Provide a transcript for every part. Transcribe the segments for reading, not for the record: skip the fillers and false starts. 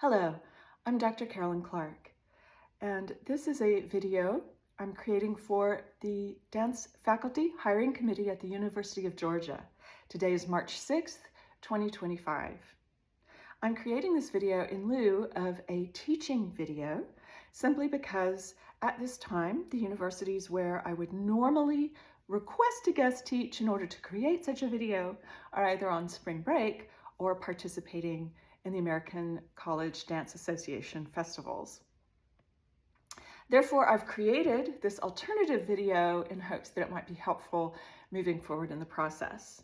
Hello, I'm Dr. Carolyn Clark, and this is a video I'm creating for the Dance Faculty Hiring Committee at the University of Georgia. Today is March 6th, 2025. I'm creating this video in lieu of a teaching video simply because at this time, the universities where I would normally request a guest teach in order to create such a video are either on spring break or participating in the American College Dance Association festivals. Therefore, I've created this alternative video in hopes that it might be helpful moving forward in the process.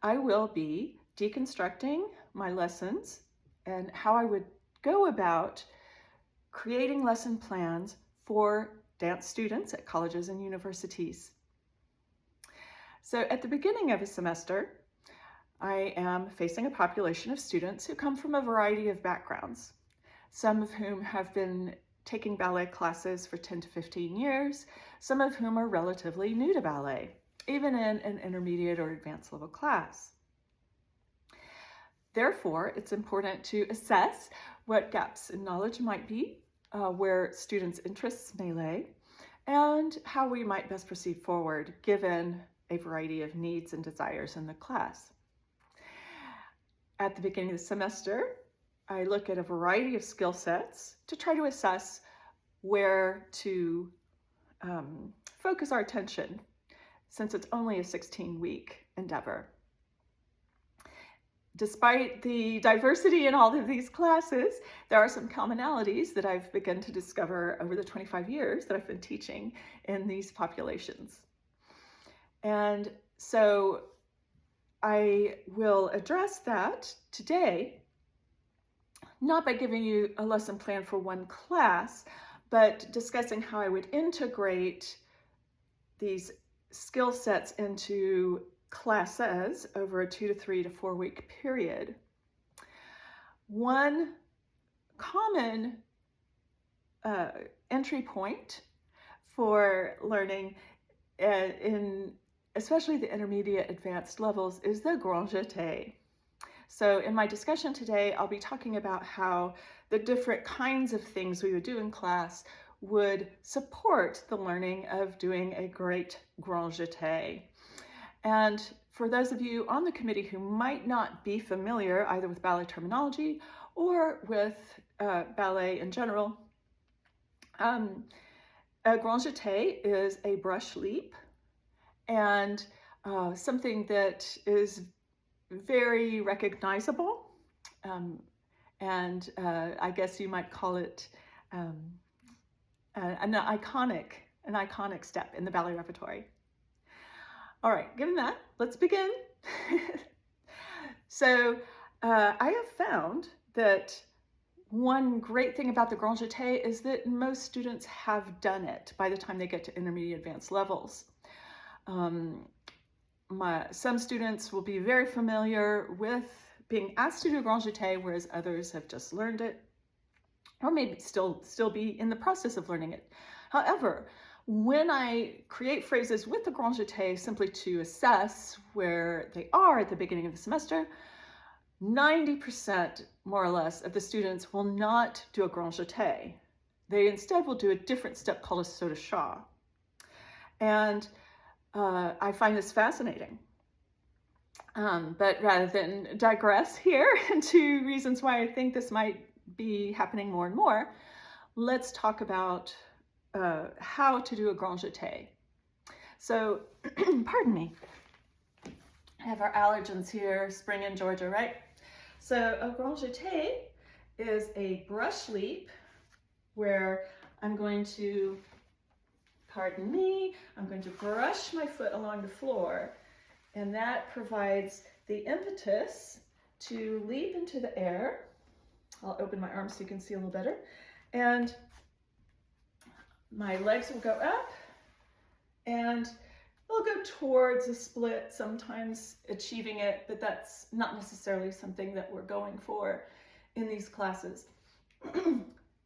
I will be deconstructing my lessons and how I would go about creating lesson plans for dance students at colleges and universities. So at the beginning of a semester, I am facing a population of students who come from a variety of backgrounds, some of whom have been taking ballet classes for 10 to 15 years, some of whom are relatively new to ballet, even in an intermediate or advanced level class. Therefore, it's important to assess what gaps in knowledge might be, where students' interests may lay, and how we might best proceed forward given a variety of needs and desires in the class. At the beginning of the semester, I look at a variety of skill sets to try to assess where to focus our attention, since it's only a 16-week endeavor. Despite the diversity in all of these classes, there are some commonalities that I've begun to discover over the 25 years that I've been teaching in these populations. And so I will address that today, not by giving you a lesson plan for one class, but discussing how I would integrate these skill sets into classes over a 2 to 3 to 4 week period. One common entry point for learning especially the intermediate advanced levels, is the grand jeté. So in my discussion today, I'll be talking about how the different kinds of things we would do in class would support the learning of doing a great grand jeté. And for those of you on the committee who might not be familiar either with ballet terminology or with ballet in general, a grand jeté is a brush leap, and something that is very recognizable, and I guess you might call it an iconic step in the ballet repertory. All right, given that, let's begin. So I have found that one great thing about the grand jeté is that most students have done it by the time they get to intermediate advanced levels. Some students will be very familiar with being asked to do grand jeté, whereas others have just learned it, or maybe still be in the process of learning it. However, when I create phrases with the grand jeté simply to assess where they are at the beginning of the semester, 90% more or less of the students will not do a grand jeté. They instead will do a different step called a saut de chat. And I find this fascinating. But rather than digress here into reasons why I think this might be happening more and more, let's talk about how to do a grand jeté. So, pardon me, I have our allergens here, spring in Georgia, right? So a grand jeté is a brush leap where I'm going to, pardon me, I'm going to brush my foot along the floor, and that provides the impetus to leap into the air. I'll open my arms so you can see a little better. And my legs will go up and they'll go towards a split, sometimes achieving it, but that's not necessarily something that we're going for in these classes.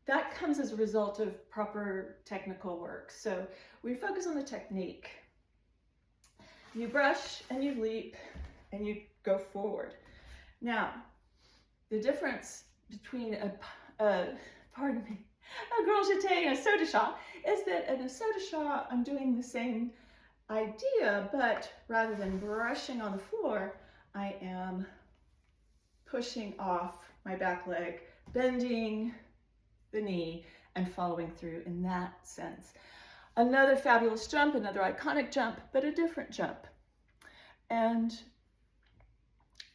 That comes as a result of proper technical work. So we focus on the technique. You brush and you leap and you go forward. Now, the difference between pardon me, a grand jeté and a saut de chat is that in a saut de chat, I'm doing the same idea, but rather than brushing on the floor, I am pushing off my back leg, bending the knee, and following through in that sense. Another fabulous jump, another iconic jump, but a different jump. And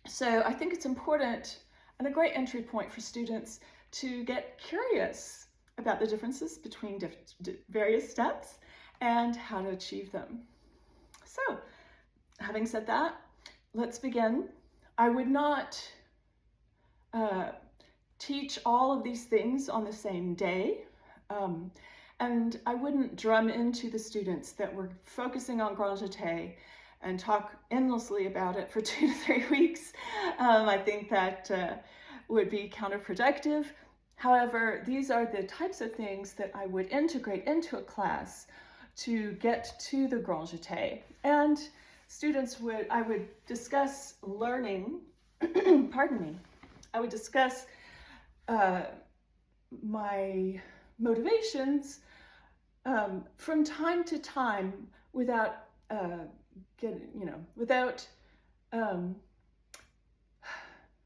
so I think it's important and a great entry point for students to get curious about the differences between various steps and how to achieve them. So, having said that, let's begin. I would not teach all of these things on the same day. And I wouldn't drum into the students that we're focusing on grand jeté and talk endlessly about it for 2 to 3 weeks. I think that would be counterproductive. However, these are the types of things that I would integrate into a class to get to the grand jeté. And students I would discuss learning, pardon me, I would discuss my motivations from time to time without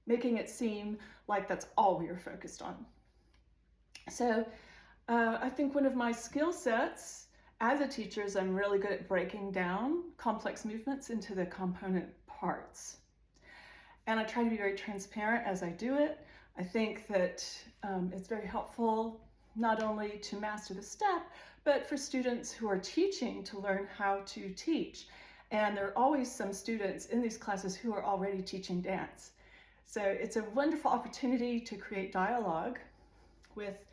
making it seem like that's all we are focused on. So I think one of my skill sets as a teacher is I'm really good at breaking down complex movements into the component parts. And I try to be very transparent as I do it. I think that it's very helpful not only to master the step, but for students who are teaching to learn how to teach. And there are always some students in these classes who are already teaching dance. So it's a wonderful opportunity to create dialogue with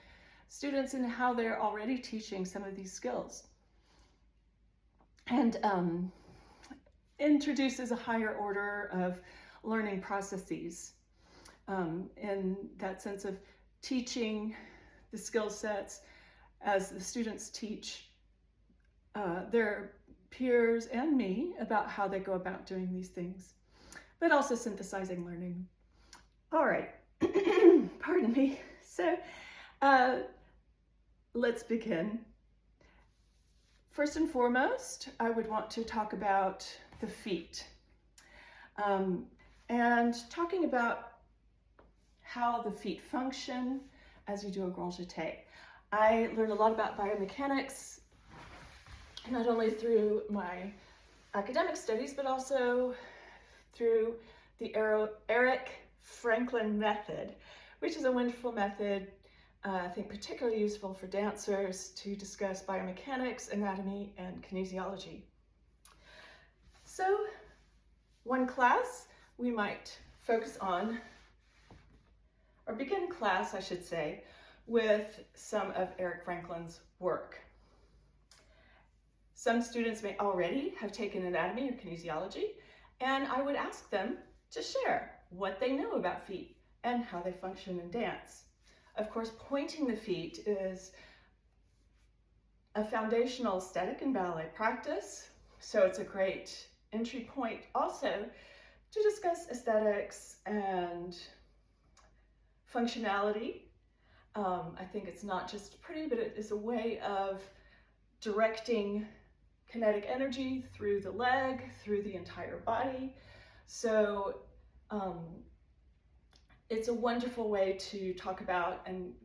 students in how they're already teaching some of these skills. And introduces a higher order of learning processes in that sense of teaching the skill sets as the students teach their peers and me about how they go about doing these things, but also synthesizing learning. All right, pardon me. So let's begin. First and foremost, I would want to talk about the feet and talking about how the feet function as you do a grand jeté. I learned a lot about biomechanics, not only through my academic studies, but also through the Eric Franklin method, which is a wonderful method, I think particularly useful for dancers to discuss biomechanics, anatomy, and kinesiology. So, one class we might focus on, or begin class, I should say, with some of Eric Franklin's work. Some students may already have taken anatomy or kinesiology, and I would ask them to share what they know about feet and how they function in dance. Of course, pointing the feet is a foundational aesthetic in ballet practice, so it's a great entry point also to discuss aesthetics and functionality. I think it's not just pretty, but it is a way of directing kinetic energy through the leg, through the entire body. So it's a wonderful way to talk about and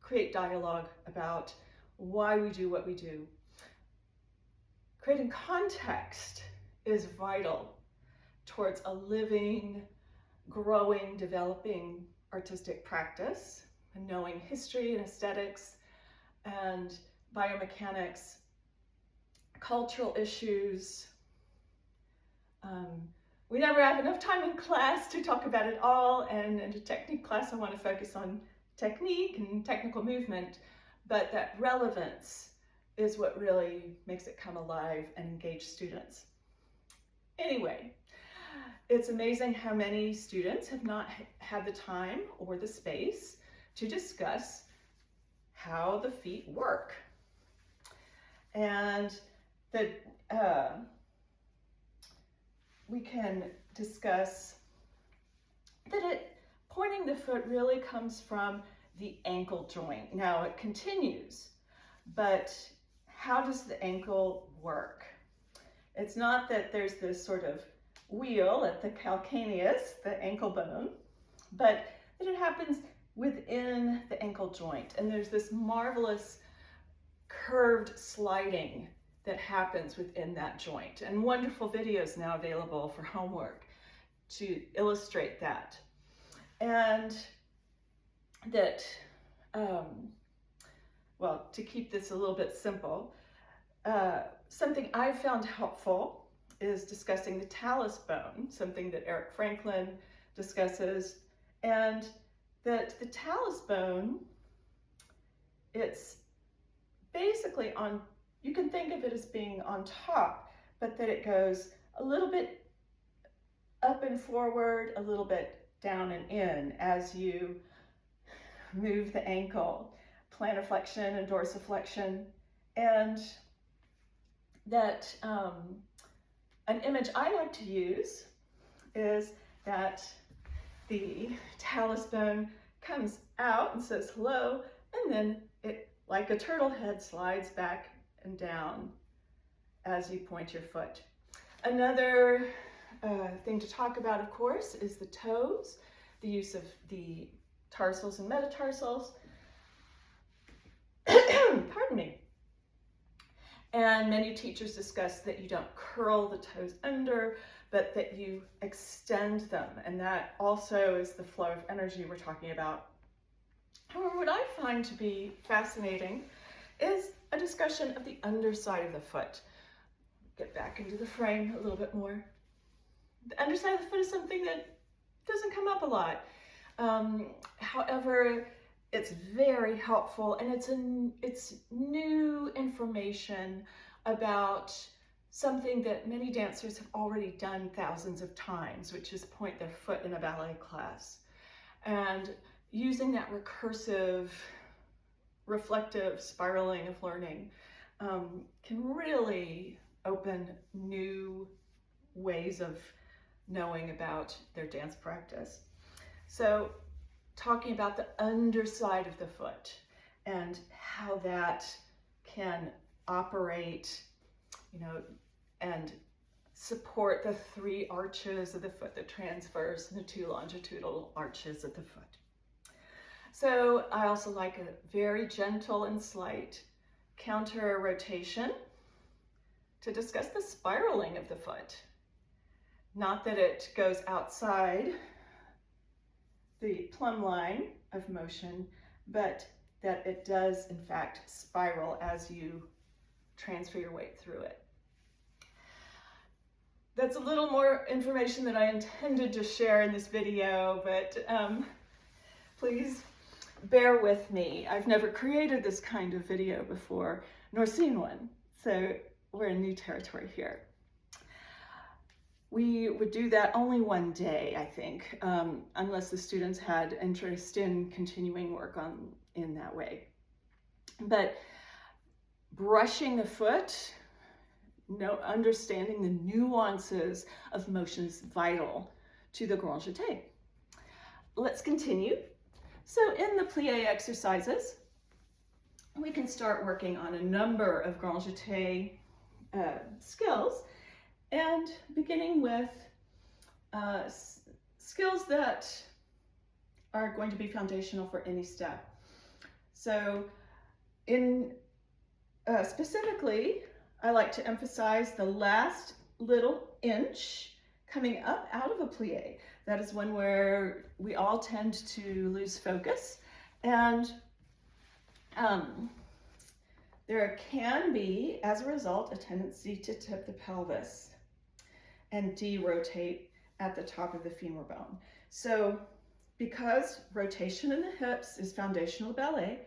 create dialogue about why we do what we do. Creating context is vital towards a living, growing, developing artistic practice, and knowing history and aesthetics and biomechanics, cultural issues. We never have enough time in class to talk about it all, and in a technique class I want to focus on technique and technical movement, but that relevance is what really makes it come alive and engage students. Anyway, it's amazing how many students have not had the time or the space to discuss how the feet work. And that we can discuss that pointing the foot really comes from the ankle joint. Now it continues, but how does the ankle work? It's not that there's this sort of wheel at the calcaneus, the ankle bone, but that it happens within the ankle joint. And there's this marvelous curved sliding that happens within that joint. And wonderful videos now available for homework to illustrate that. And that, well, to keep this a little bit simple, something I've found helpful is discussing the talus bone, something that Eric Franklin discusses, and that the talus bone, it's basically on, you can think of it as being on top, but that it goes a little bit up and forward, a little bit down and in as you move the ankle, plantar flexion and dorsiflexion. And that an image I like to use is that the talus bone comes out and says hello, and then it, like a turtle head, slides back and down as you point your foot. Another thing to talk about, of course, is the toes, the use of the tarsals and metatarsals. Pardon me. And many teachers discuss that you don't curl the toes under, but that you extend them. And that also is the flow of energy we're talking about. However, what I find to be fascinating is a discussion of the underside of the foot. Get back into the frame a little bit more. The underside of the foot is something that doesn't come up a lot. However, it's very helpful, and it's new information about something that many dancers have already done thousands of times, which is point their foot in a ballet class. And using that recursive, reflective spiraling of learning can really open new ways of knowing about their dance practice. So talking about the underside of the foot and how that can operate, and support the 3 arches of the foot, the transverse and the 2 longitudinal arches of the foot. So I also like a very gentle and slight counter rotation to discuss the spiraling of the foot. Not that it goes outside the plumb line of motion, but that it does in fact spiral as you transfer your weight through it. That's a little more information than I intended to share in this video, but please bear with me. I've never created this kind of video before, nor seen one, so we're in new territory here. We would do that only one day, I think, unless the students had interest in continuing work in that way. But brushing the foot, understanding the nuances of motion is vital to the grand jeté. Let's continue. So in the plie exercises, we can start working on a number of grand jeté skills, and beginning with skills that are going to be foundational for any step. So specifically, I like to emphasize the last little inch coming up out of a plie. That is one where we all tend to lose focus, and there can be, as a result, a tendency to tip the pelvis and de-rotate at the top of the femur bone. So because rotation in the hips is foundational ballet,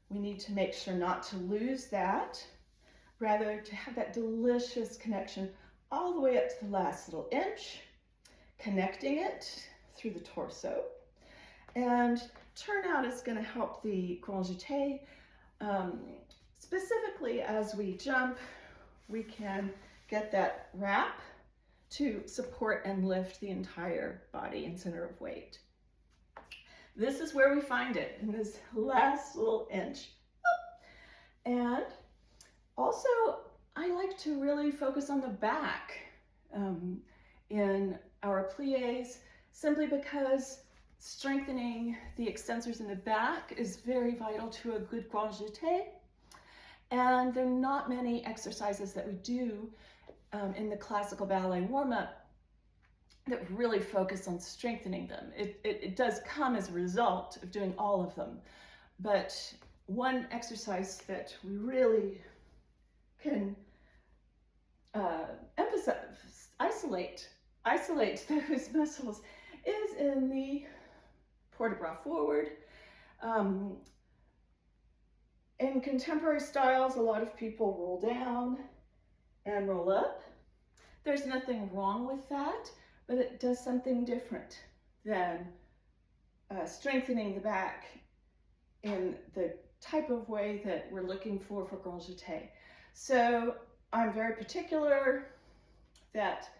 we need to make sure not to lose that, rather to have that delicious connection all the way up to the last little inch, connecting it through the torso. And turnout is going to help the grand jeté. Specifically, as we jump, we can get that wrap to support and lift the entire body and center of weight. This is where we find it, in this last little inch. And also, I like to really focus on the back in our pliés, simply because strengthening the extensors in the back is very vital to a good grand jeté. And there are not many exercises that we do in the classical ballet warm-up that really focus on strengthening them. It does come as a result of doing all of them, but one exercise that we really can emphasize, isolate those muscles is in the port de bras forward. In contemporary styles, a lot of people roll down and roll up. There's nothing wrong with that, but it does something different than strengthening the back in the type of way that we're looking for grand jeté. So I'm very particular that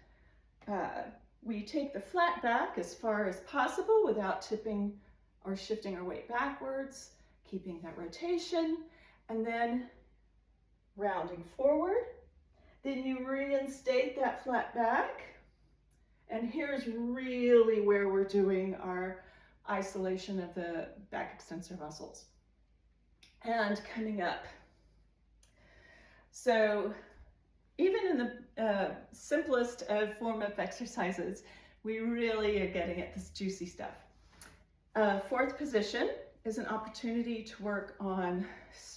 we take the flat back as far as possible without tipping or shifting our weight backwards, keeping that rotation, and then rounding forward. Then you reinstate that flat back. And here's really where we're doing our isolation of the back extensor muscles. And coming up. So even in the simplest of warm-up exercises, we really are getting at this juicy stuff. Fourth position is an opportunity to work on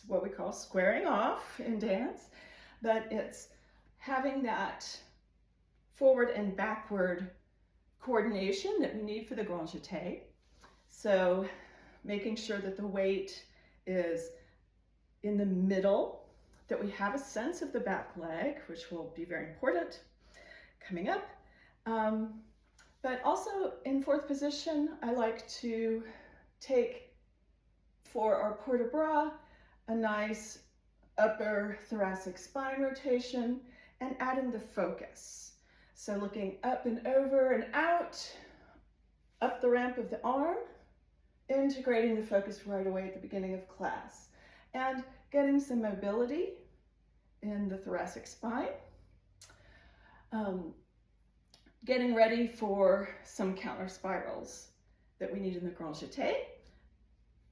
what we call squaring off in dance, but it's having that forward and backward coordination that we need for the grand jeté. So making sure that the weight is in the middle, that we have a sense of the back leg, which will be very important coming up. But also in fourth position, I like to take, for our port de bras, a nice upper thoracic spine rotation and adding the focus. So looking up and over and out, up the ramp of the arm, integrating the focus right away at the beginning of class, and getting some mobility in the thoracic spine. Getting ready for some counter spirals that we need in the grand jeté,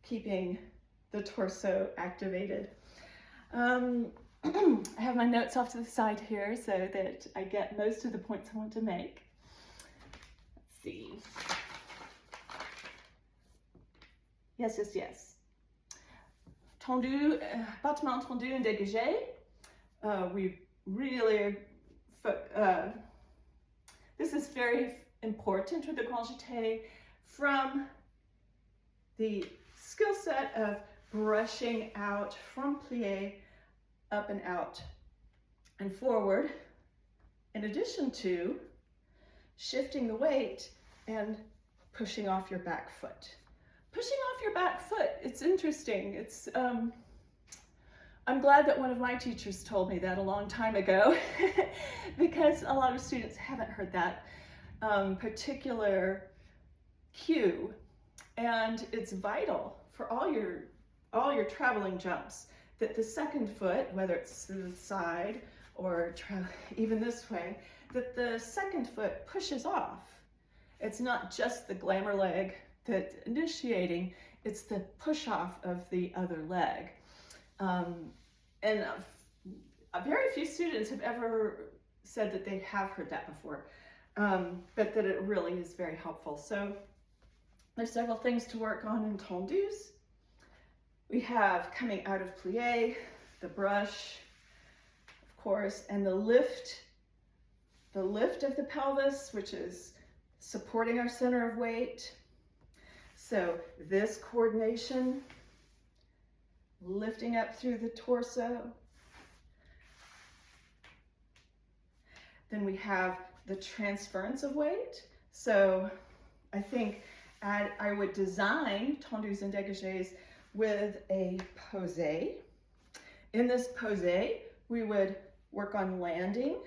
keeping the torso activated. I have my notes off to the side here so that I get most of the points I want to make. Let's see. Yes. Tendu, battement tendu and dégagé. We really are, this is very important with the grand jeté from the skill set of brushing out from plié up and out and forward, in addition to shifting the weight and pushing off your back foot. Pushing off your back foot, it's interesting. It's I'm glad that one of my teachers told me that a long time ago because a lot of students haven't heard that particular cue, and it's vital for all your traveling jumps that the second foot, whether it's to the side or even this way, that the second foot pushes off. It's not just the glamour leg that's initiating, it's the push off of the other leg. And very few students have ever said that they have heard that before, but that it really is very helpful. So there's several things to work on in tendus. We have coming out of plié, the brush, of course, and the lift of the pelvis, which is supporting our center of weight. So this coordination, lifting up through the torso. Then we have the transference of weight. So I think I would design tendus and dégagés with a posé. In this posé, we would work on landing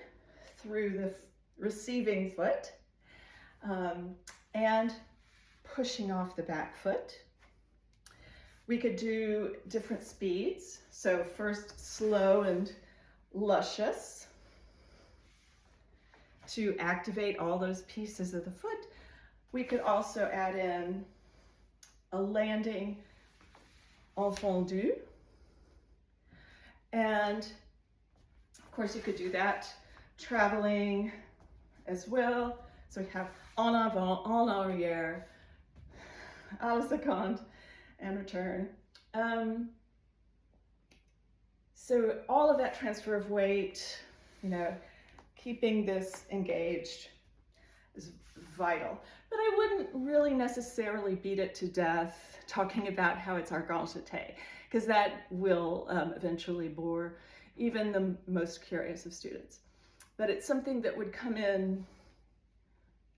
through the receiving foot and pushing off the back foot. We could do different speeds. So first slow and luscious to activate all those pieces of the foot. We could also add in a landing en fondu. And of course you could do that traveling as well. So we have en avant, en arrière, à la seconde, and return. So all of that transfer of weight, keeping this engaged is vital. But I wouldn't really necessarily beat it to death talking about how it's our grand jeté, because that will eventually bore even the most curious of students. But it's something that would come in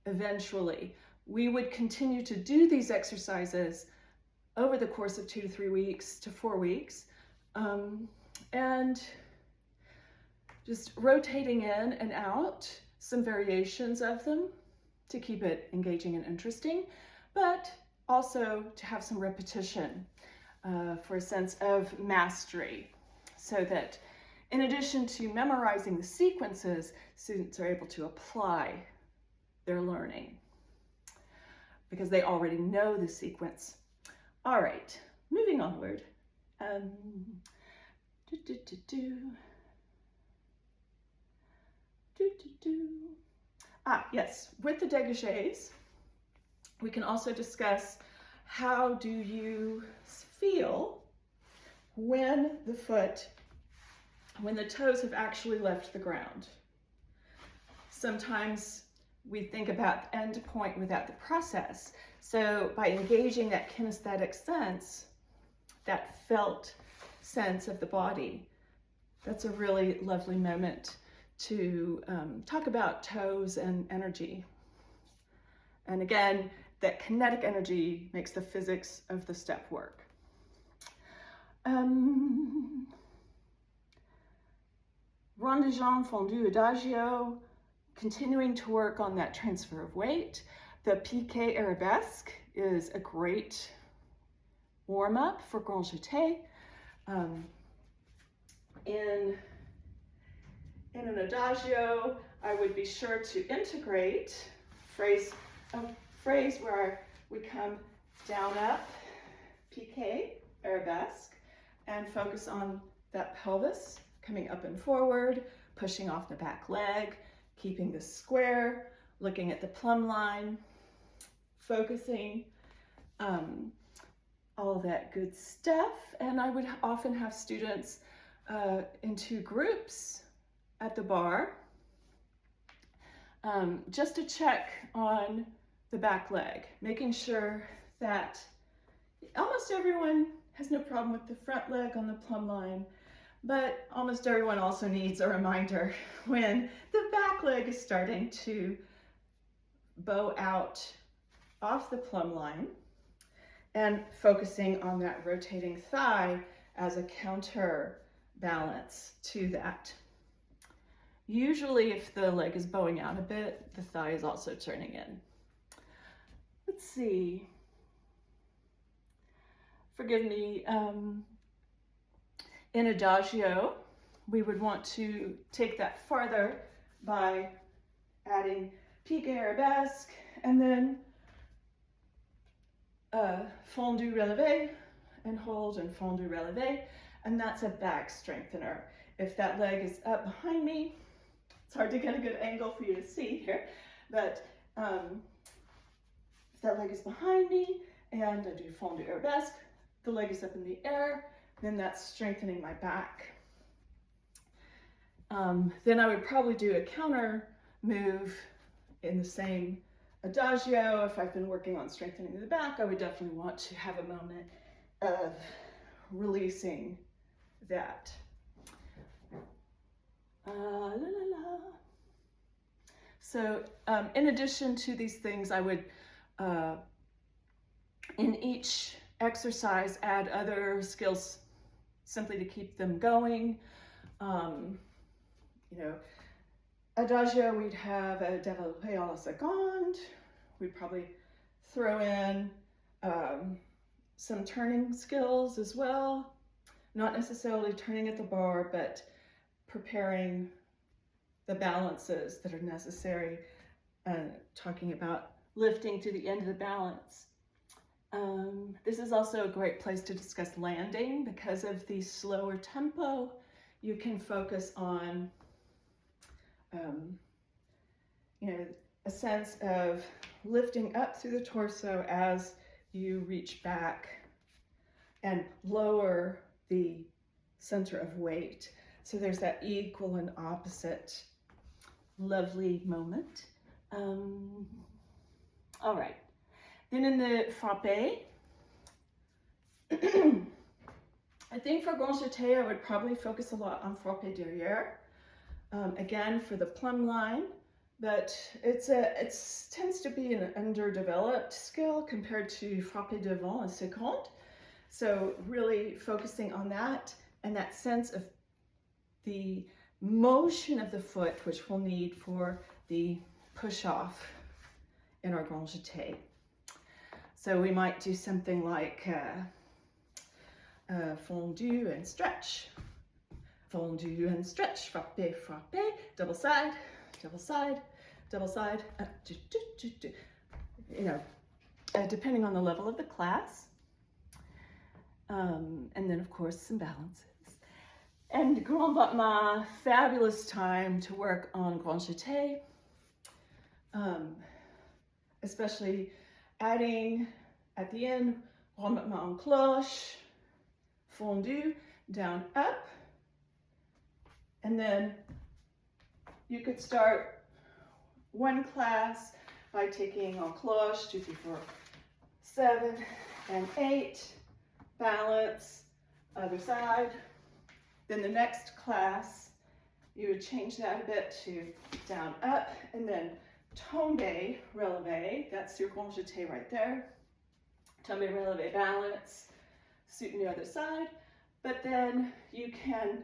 eventually. We would continue to do these exercises over the course of 2 to 3 weeks to 4 weeks, and just rotating in and out, some variations of them to keep it engaging and interesting, but also to have some repetition for a sense of mastery, so that in addition to memorizing the sequences, students are able to apply their learning because they already know the sequence. All right, moving onward. Yes, with the dégagés, we can also discuss how do you feel when the toes have actually left the ground. Sometimes we think about the end point without the process. So by engaging that kinesthetic sense, that felt sense of the body, that's a really lovely moment to talk about toes and energy. And again, that kinetic energy makes the physics of the step work. Rond de jambe fondu adagio, continuing to work on that transfer of weight. The piqué arabesque is a great warm-up for grand jeté. In an adagio, I would be sure to integrate a phrase where we come down up, piqué, arabesque, and focus on that pelvis coming up and forward, pushing off the back leg, keeping the square, looking at the plumb line, focusing, all that good stuff. And I would often have students in 2 groups at the bar, just to check on the back leg, making sure that almost everyone has no problem with the front leg on the plumb line, but almost everyone also needs a reminder when the back leg is starting to bow out off the plumb line, and focusing on that rotating thigh as a counterbalance to that. Usually if the leg is bowing out a bit, the thigh is also turning in. Let's see. Forgive me. In adagio, we would want to take that farther by adding piqué arabesque and then fondu relevé, and hold and fondu relevé, and that's a back strengthener. If that leg is up behind me, it's hard to get a good angle for you to see here, but if that leg is behind me and I do fondu arabesque, the leg is up in the air, then that's strengthening my back. Then I would probably do a counter move in the same adagio. If I've been working on strengthening the back, I would definitely want to have a moment of releasing that. So in addition to these things, I would, in each exercise, add other skills simply to keep them going. Adagio, we'd have a développé à la seconde. We'd probably throw in some turning skills as well. Not necessarily turning at the bar, but preparing the balances that are necessary, talking about lifting to the end of the balance. This is also a great place to discuss landing. Because of the slower tempo, you can focus on a sense of lifting up through the torso as you reach back and lower the center of weight. So there's that equal and opposite lovely moment. All right. Then in the frappé, I think for grand jeté, I would probably focus a lot on frappé derrière. Again, for the plumb line, but it tends to be an underdeveloped skill compared to frappé devant and seconde. So really focusing on that and that sense of the motion of the foot, which we'll need for the push-off in our grand jeté. So we might do something like fondu and stretch. Fondu and stretch, frappé, frappé, double side, double side, double side, depending on the level of the class. And then of course some balances. And grand battement, fabulous time to work on grand jeté, especially adding at the end, grand battement en cloche, fondu, down, up. And then you could start one class by taking en cloche, 2, 3, 4, 7, and 8, balance, other side. Then the next class, you would change that a bit to down, up, and then tombe, relevé, that's your grand jeté right there. Tombe, relevé, balance, soutenu the other side. But then you can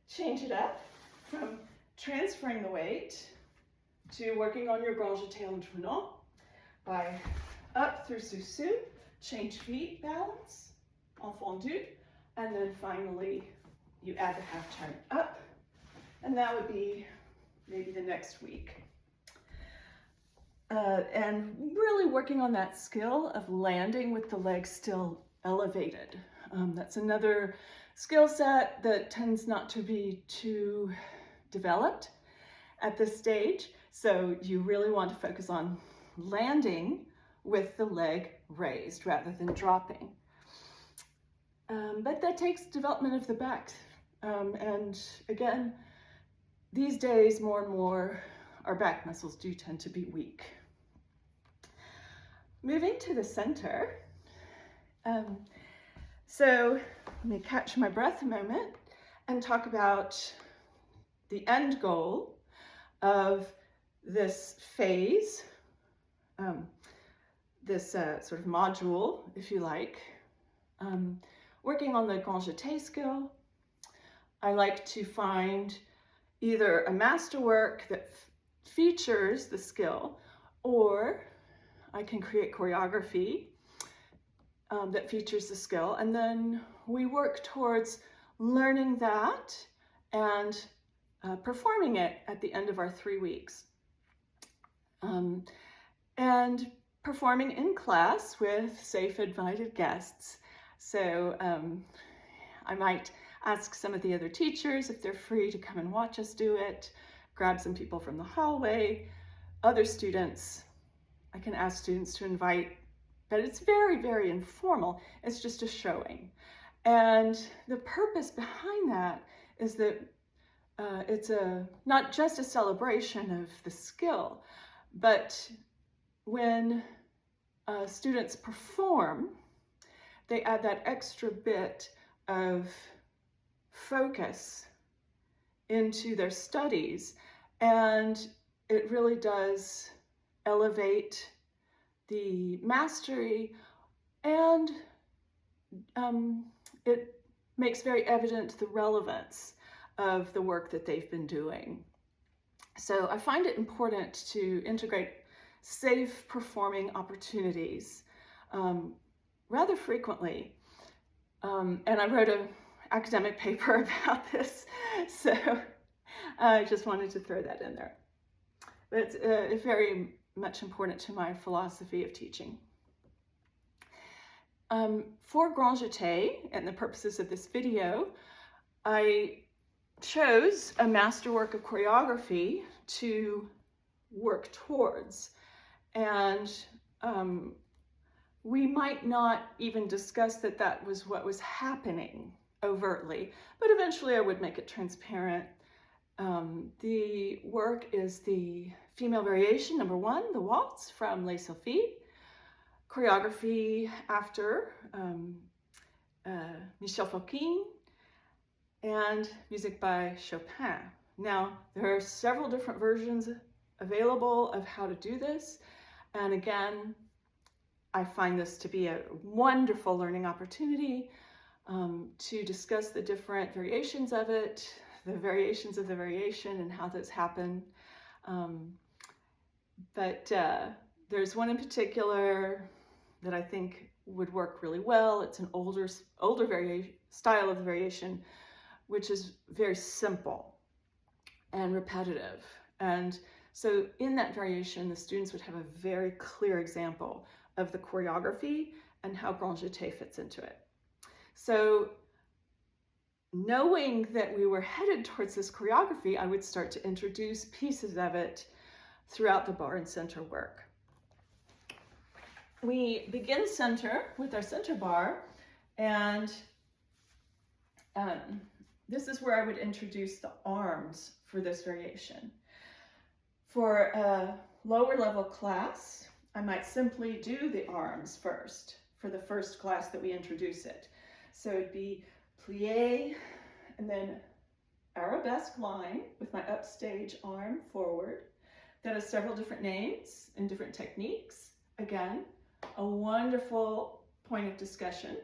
change it up from transferring the weight to working on your grand jeté en tournant by up through sous-sus, change feet, balance, en fondu, and then finally you add the half turn up, and that would be maybe the next week. And really working on that skill of landing with the legs still elevated. That's another skill set that tends not to be too developed at this stage. So you really want to focus on landing with the leg raised rather than dropping. But that takes development of the back. And again, these days, more and more, our back muscles do tend to be weak. Moving to the center. So let me catch my breath a moment and talk about the end goal of this phase, this sort of module, if you like. Working on the grand jeté skill, I like to find either a masterwork that features the skill, or I can create choreography that features the skill, and then we work towards learning that and performing it at the end of our 3 weeks. And performing in class with safe, invited guests. So I might ask some of the other teachers if they're free to come and watch us do it, grab some people from the hallway, other students. I can ask students to invite, but it's very, very informal. It's just a showing. And the purpose behind that is that it's not just a celebration of the skill, but when students perform, they add that extra bit of focus into their studies, and it really does elevate the mastery, and it makes very evident the relevance of the work that they've been doing. So I find it important to integrate safe performing opportunities rather frequently. And I wrote an academic paper about this, so I just wanted to throw that in there. But it's very much important to my philosophy of teaching. For Grand Jeté, and the purposes of this video, I chose a masterwork of choreography to work towards. And we might not even discuss that that was what was happening overtly, but eventually I would make it transparent. The work is the female variation number 1, the waltz from Les Sylphides, choreography after Michel Fokine, and music by Chopin. Now, there are several different versions available of how to do this, and again, I find this to be a wonderful learning opportunity to discuss the different variations of it, the variations of the variation and how those happen. But there's one in particular that I think would work really well. It's an older style of the variation, which is very simple and repetitive. And so in that variation, the students would have a very clear example of the choreography and how Grand Jeté fits into it. So knowing that we were headed towards this choreography, I would start to introduce pieces of it throughout the bar and center work. We begin center with our center bar, and this is where I would introduce the arms for this variation. For a lower level class, I might simply do the arms first for the first class that we introduce it. So it'd be plie and then arabesque line with my upstage arm forward. That has several different names and different techniques. Again, a wonderful point of discussion.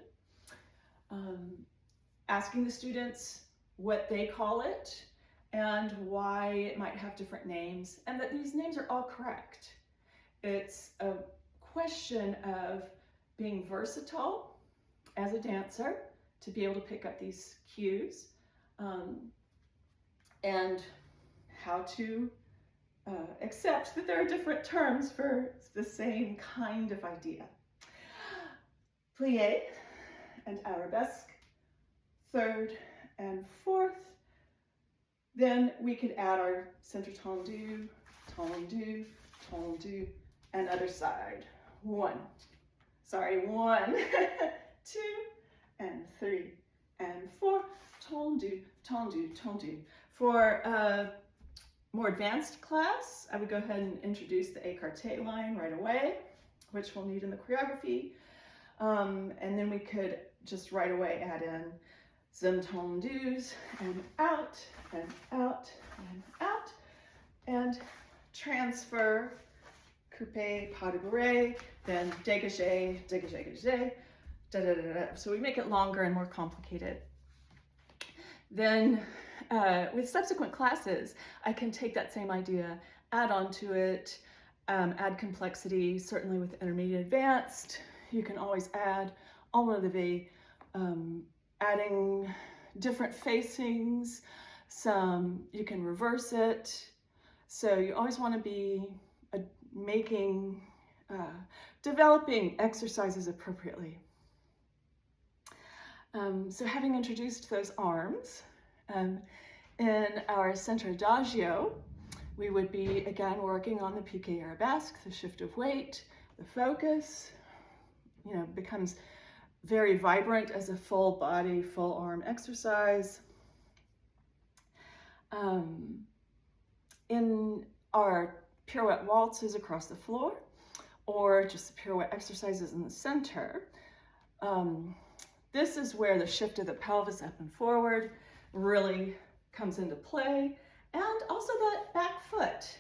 Asking the students what they call it and why it might have different names, and that these names are all correct. It's a question of being versatile as a dancer to be able to pick up these cues, and how to accept that there are different terms for the same kind of idea. Plie and arabesque, third and fourth. Then we could add our center tendu, tendu, tendu, and other side. 1, 2, and 3, and 4, tendu, tendu, tendu. For a more advanced class, I would go ahead and introduce the écarté line right away, which we'll need in the choreography. And then we could just right away add in some tendus and out, and out, and out, and transfer, coupé, pas de bourrée, then dégagé, dégagé, dégagé, da da da da. So we make it longer and more complicated. Then with subsequent classes, I can take that same idea, add on to it, add complexity. Certainly with intermediate advanced, you can always add en relevé, adding different facings. You can reverse it. So you always want to be developing exercises appropriately. So having introduced those arms, in our center adagio, we would be again working on the piqué arabesque, the shift of weight, the focus, becomes very vibrant as a full body, full arm exercise. In our pirouette waltzes across the floor, or just the pirouette exercises in the center, this is where the shift of the pelvis up and forward really comes into play, and also that back foot.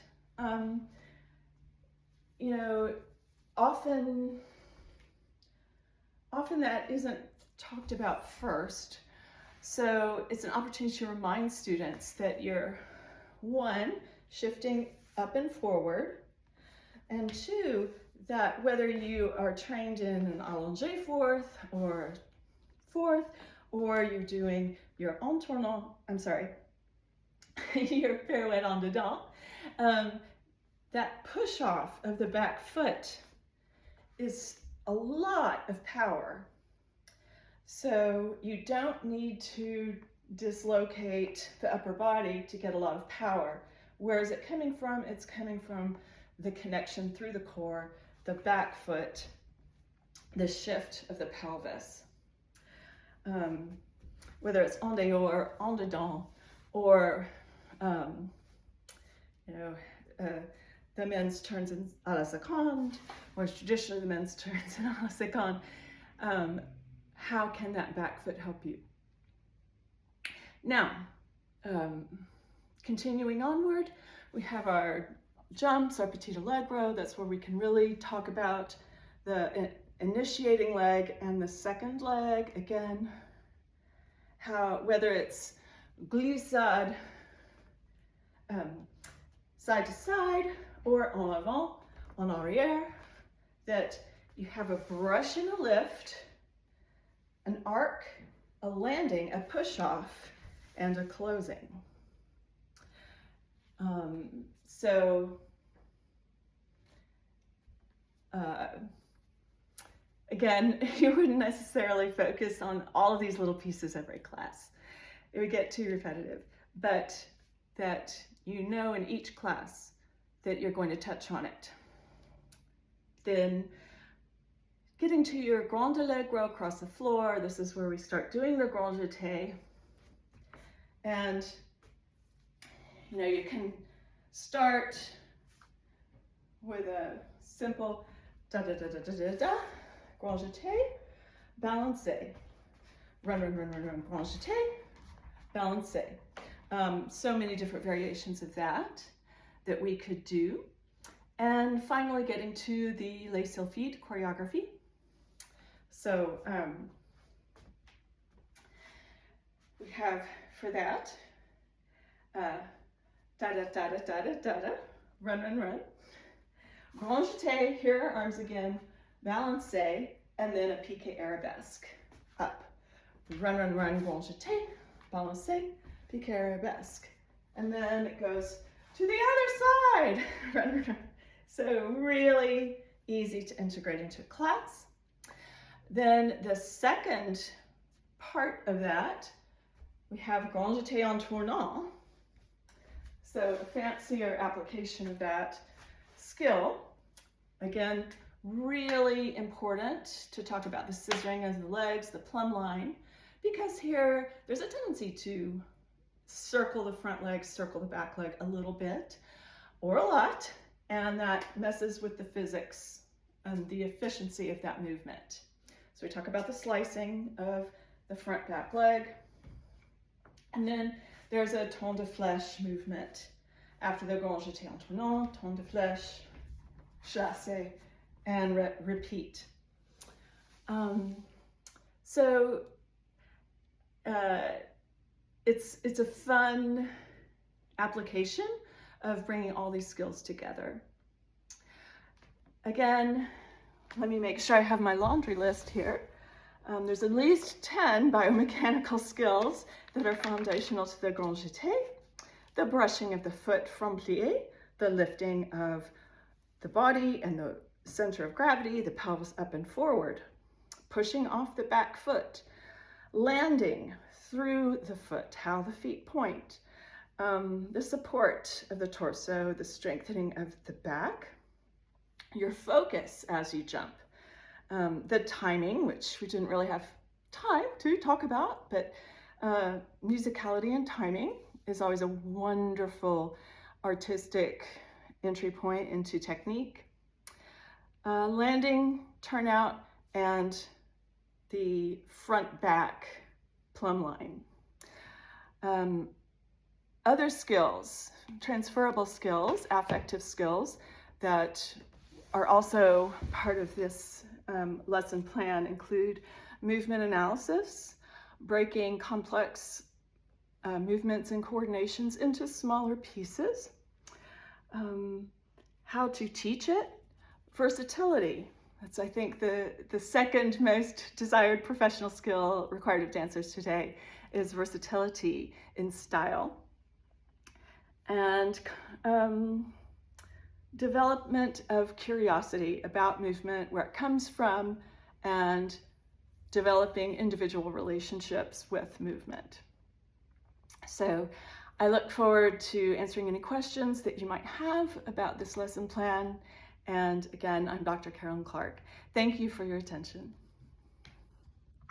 Often that isn't talked about first, so it's an opportunity to remind students that you're, 1, shifting up and forward, And two, that whether you are trained in an allongé fourth, or you're doing your en tournant, your pirouette en dedans, that push off of the back foot is a lot of power. So you don't need to dislocate the upper body to get a lot of power. Where is it coming from? It's coming from the connection through the core, the back foot, the shift of the pelvis. Whether it's en dehors, en dedans, or the men's turns in à la seconde, or traditionally the men's turns in à la seconde. How can that back foot help you? Now, continuing onward, we have our jumps, our petit allegro. That's where we can really talk about the initiating leg and the second leg. Again, whether it's glissade, side to side, or en avant, en arrière, that you have a brush and a lift, an arc, a landing, a push off, and a closing. Again, you wouldn't necessarily focus on all of these little pieces every class. It would get too repetitive, but that you know in each class that you're going to touch on it. Then getting to your grand allegro across the floor, this is where we start doing the grand jeté. And you can start with a simple da da da da da da da, grand jeté, balancé, run, grand jeté, balancé. So many different variations of that we could do. And finally getting to the les sylphides choreography. So we have for that da da da da da da da, run, grand jeté, here are arms again, balancé, and then a piqué arabesque, up, run, grand jeté, balancé, piqué arabesque, and then it goes to the other side, run. So really easy to integrate into class. Then the second part of that, we have grand jeté en tournant. So a fancier application of that skill. Again, really important to talk about the scissoring of the legs, the plumb line, because here there's a tendency to circle the front leg, circle the back leg a little bit or a lot, and that messes with the physics and the efficiency of that movement. So we talk about the slicing of the front back leg, and then there's a tourne de flèche movement after the grand jeté en tournant, tourne de flèche, chassé, and repeat. It's a fun application of bringing all these skills together. Again, let me make sure I have my laundry list here. There's at least 10 biomechanical skills that are foundational to the grand jeté: the brushing of the foot from plié, the lifting of the body and the center of gravity, the pelvis up and forward, pushing off the back foot, landing through the foot, how the feet point, the support of the torso, the strengthening of the back, your focus as you jump, the timing, which we didn't really have time to talk about, but musicality and timing is always a wonderful artistic entry point into technique. Landing, turnout, and the front back plumb line. Other skills, transferable skills, affective skills that are also part of this lesson plan include movement analysis, breaking complex movements and coordinations into smaller pieces, how to teach it, Versatility. That's, I think, the second most desired professional skill required of dancers today is versatility in style. And development of curiosity about movement, where it comes from, and developing individual relationships with movement. So I look forward to answering any questions that you might have about this lesson plan. And again, I'm Dr. Carolyn Clark. Thank you for your attention.